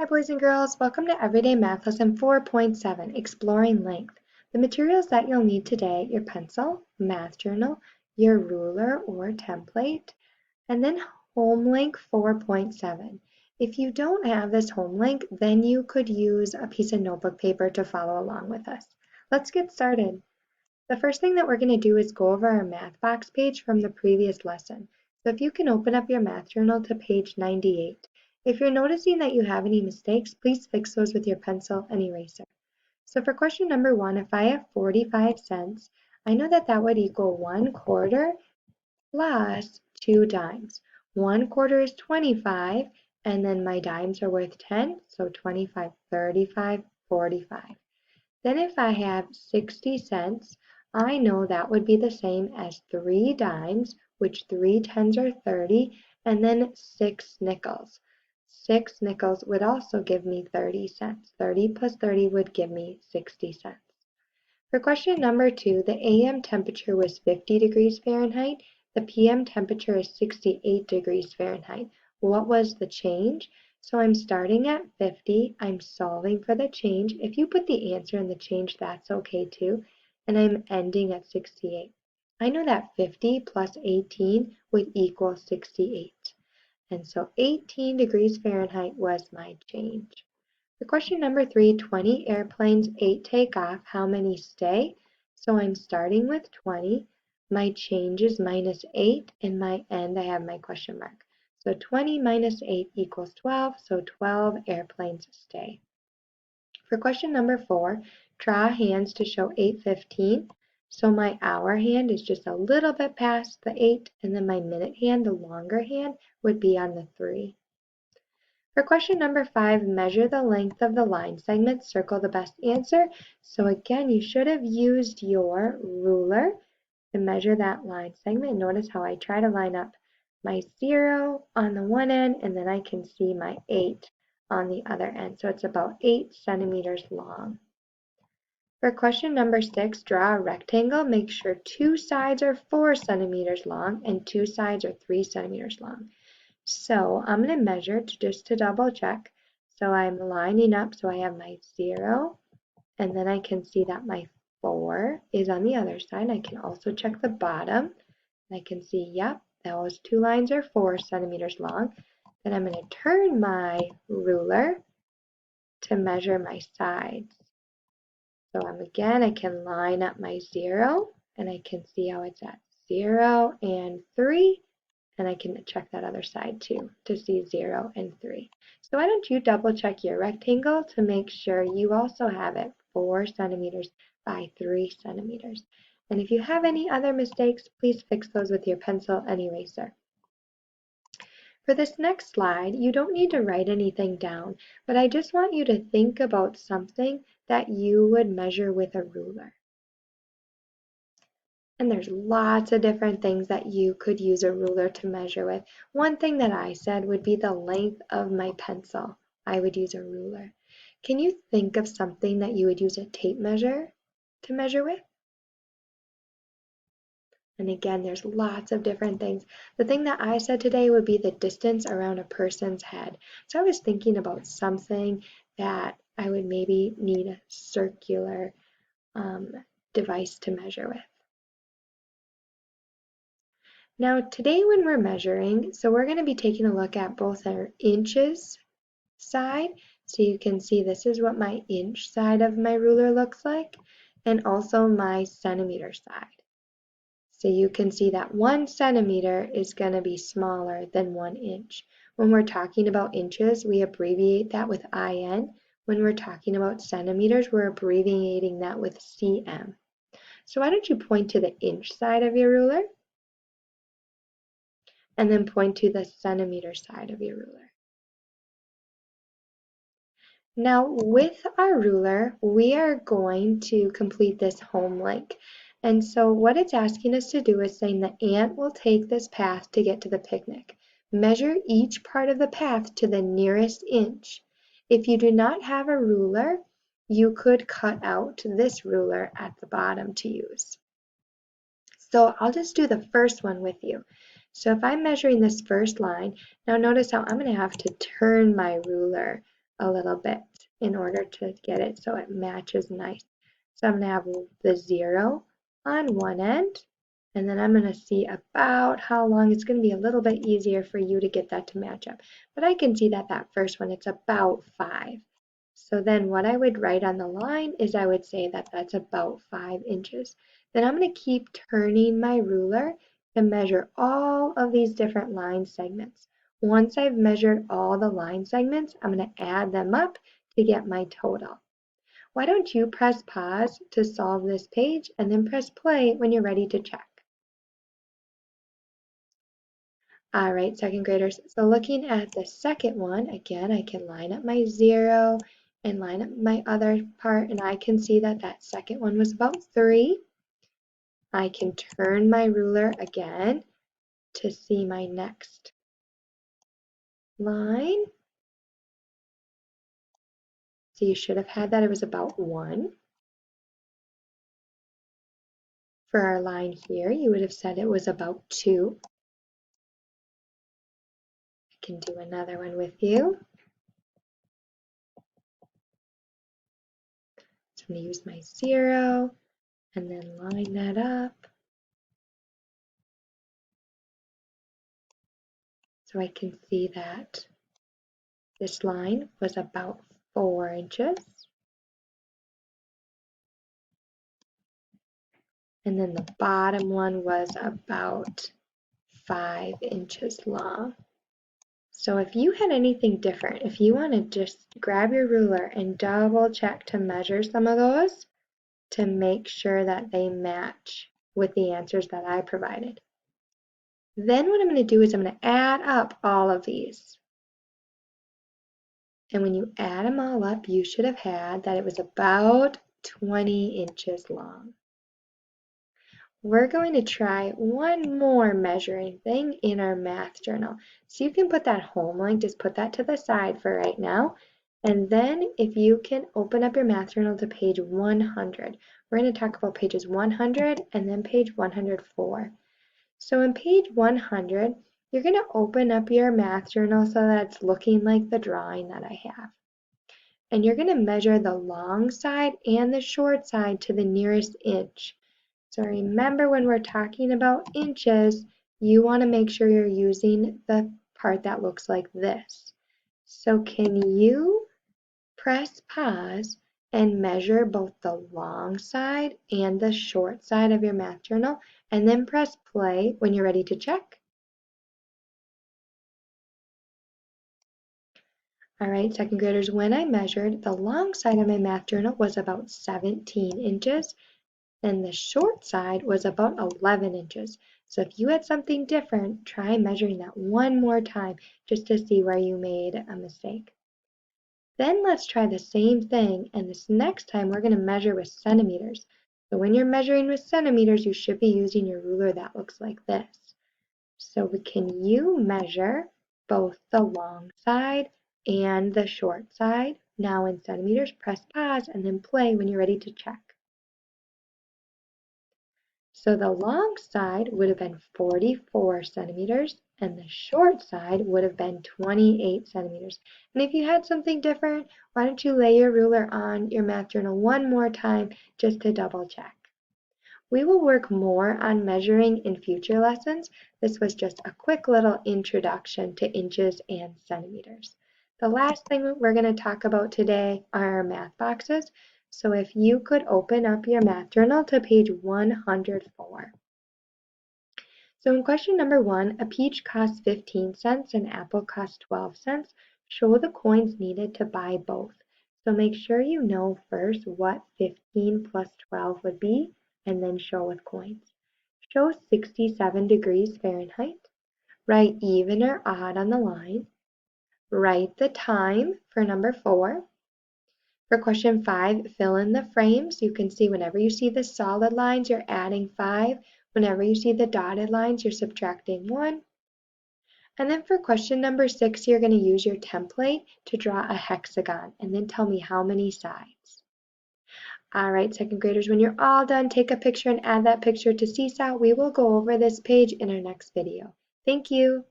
Hi boys and girls, welcome to Everyday Math Lesson 4.7, Exploring Length. The materials that you'll need today, your pencil, math journal, your ruler or template, and then home link 4.7. If you don't have this home link, then you could use a piece of notebook paper to follow along with us. Let's get started. The first thing that we're going to do is go over our math box page from the previous lesson. So if you can open up your math journal to page 98. If you're noticing that you have any mistakes, please fix those with your pencil and eraser. So for question number 1, if I have 45 cents, I know that that would equal 1/4 plus 2 dimes. 1/4 is 25, and then my dimes are worth 10, so 25, 35, 45. Then if I have 60 cents, I know that would be the same as 3 dimes, which 3 tens are 30, and then 6 nickels. 6 nickels would also give me 30 cents. 30 plus 30 would give me 60 cents. For question number 2, the AM temperature was 50 degrees Fahrenheit. The PM temperature is 68 degrees Fahrenheit. What was the change? So I'm starting at 50, I'm solving for the change. If you put the answer in the change, that's okay too. And I'm ending at 68. I know that 50 plus 18 would equal 68. And so 18 degrees Fahrenheit was my change. For question number 3, 20 airplanes, 8 take off, how many stay? So I'm starting with 20. My change is minus 8, and my end I have my question mark. So 20 minus 8 equals 12, so 12 airplanes stay. For question number 4, draw hands to show 8:15. So my hour hand is just a little bit past the 8, and then my minute hand, the longer hand, would be on the 3. For question number 5, measure the length of the line segment, circle the best answer. So again, you should have used your ruler to measure that line segment. Notice how I try to line up my 0 on the one end, and then I can see my 8 on the other end. So it's about 8 centimeters long. For question number 6, draw a rectangle. Make sure 2 sides are 4 centimeters long and 2 sides are 3 centimeters long. So I'm going to measure just to double check. So I'm lining up so I have my 0, and then I can see that my 4 is on the other side. I can also check the bottom. I can see, yep, those 2 lines are 4 centimeters long. Then I'm going to turn my ruler to measure my sides. So I can line up my 0, and I can see how it's at 0 and 3. And I can check that other side too to see 0 and 3. So why don't you double check your rectangle to make sure you also have it 4 centimeters by 3 centimeters. And if you have any other mistakes, please fix those with your pencil and eraser. For this next slide, you don't need to write anything down, but I just want you to think about something that you would measure with a ruler. And there's lots of different things that you could use a ruler to measure with. One thing that I said would be the length of my pencil. I would use a ruler. Can you think of something that you would use a tape measure to measure with? And again, there's lots of different things. The thing that I said today would be the distance around a person's head. So I was thinking about something that I would maybe need a circular device to measure with. Now today when we're measuring, so we're going to be taking a look at both our inches side, so you can see this is what my inch side of my ruler looks like, and also my centimeter side. So you can see that 1 centimeter is going to be smaller than 1 inch. When we're talking about inches, we abbreviate that with IN. When we're talking about centimeters, we're abbreviating that with CM. So why don't you point to the inch side of your ruler? And then point to the centimeter side of your ruler. Now with our ruler, we are going to complete this home link. And so what it's asking us to do is saying the ant will take this path to get to the picnic. Measure each part of the path to the nearest inch. If you do not have a ruler, you could cut out this ruler at the bottom to use. So I'll just do the first one with you. So if I'm measuring this first line, now notice how I'm going to have to turn my ruler a little bit in order to get it so it matches nice. So I'm going to have the 0 on one end, and then I'm going to see about how long. It's going to be a little bit easier for you to get that to match up. But I can see that that first one, it's about 5. So then what I would write on the line is I would say that that's about 5 inches. Then I'm going to keep turning my ruler to measure all of these different line segments. Once I've measured all the line segments, I'm going to add them up to get my total. Why don't you press pause to solve this page and then press play when you're ready to check. All right, second graders, so looking at the second one, again, I can line up my 0 and line up my other part, and I can see that that second one was about 3. I can turn my ruler again to see my next line. So you should have had that it was about 1. For our line here, you would have said it was about 2. I can do another one with you. So I'm going to use my 0 and then line that up. So I can see that this line was about 4 inches. And then the bottom one was about 5 inches long. So if you had anything different, if you want to just grab your ruler and double check to measure some of those to make sure that they match with the answers that I provided. Then what I'm going to do is I'm going to add up all of these. And when you add them all up, you should have had that it was about 20 inches long. We're going to try one more measuring thing in our math journal. So you can put that home link, just put that to the side for right now. And then if you can open up your math journal to page 100. We're going to talk about pages 100 and then page 104. So in page 100, you're going to open up your math journal so that it's looking like the drawing that I have. And you're going to measure the long side and the short side to the nearest inch. So remember, when we're talking about inches, you want to make sure you're using the part that looks like this. So can you press pause and measure both the long side and the short side of your math journal, and then press play when you're ready to check? All right, second graders, when I measured, the long side of my math journal was about 17 inches, and the short side was about 11 inches. So if you had something different, try measuring that one more time just to see where you made a mistake. Then let's try the same thing, and this next time we're going to measure with centimeters. So when you're measuring with centimeters, you should be using your ruler that looks like this. So can you measure both the long side and the short side? Now in centimeters, press pause and then play when you're ready to check. So the long side would have been 44 centimeters and the short side would have been 28 centimeters. And if you had something different, why don't you lay your ruler on your math journal one more time just to double check. We will work more on measuring in future lessons. This was just a quick little introduction to inches and centimeters. The last thing we're going to talk about today are our math boxes. So if you could open up your math journal to page 104. So in question number 1, a peach costs 15 cents and an apple costs 12 cents. Show the coins needed to buy both. So make sure you know first what 15 plus 12 would be, and then show with coins. Show 67 degrees Fahrenheit. Write even or odd on the line. Write the time for number 4. For question 5, fill in the frames. You can see whenever you see the solid lines, you're adding 5. Whenever you see the dotted lines, you're subtracting 1. And then for question number 6, you're going to use your template to draw a hexagon and then tell me how many sides. All right, second graders, when you're all done, take a picture and add that picture to Seesaw. We will go over this page in our next video. Thank you.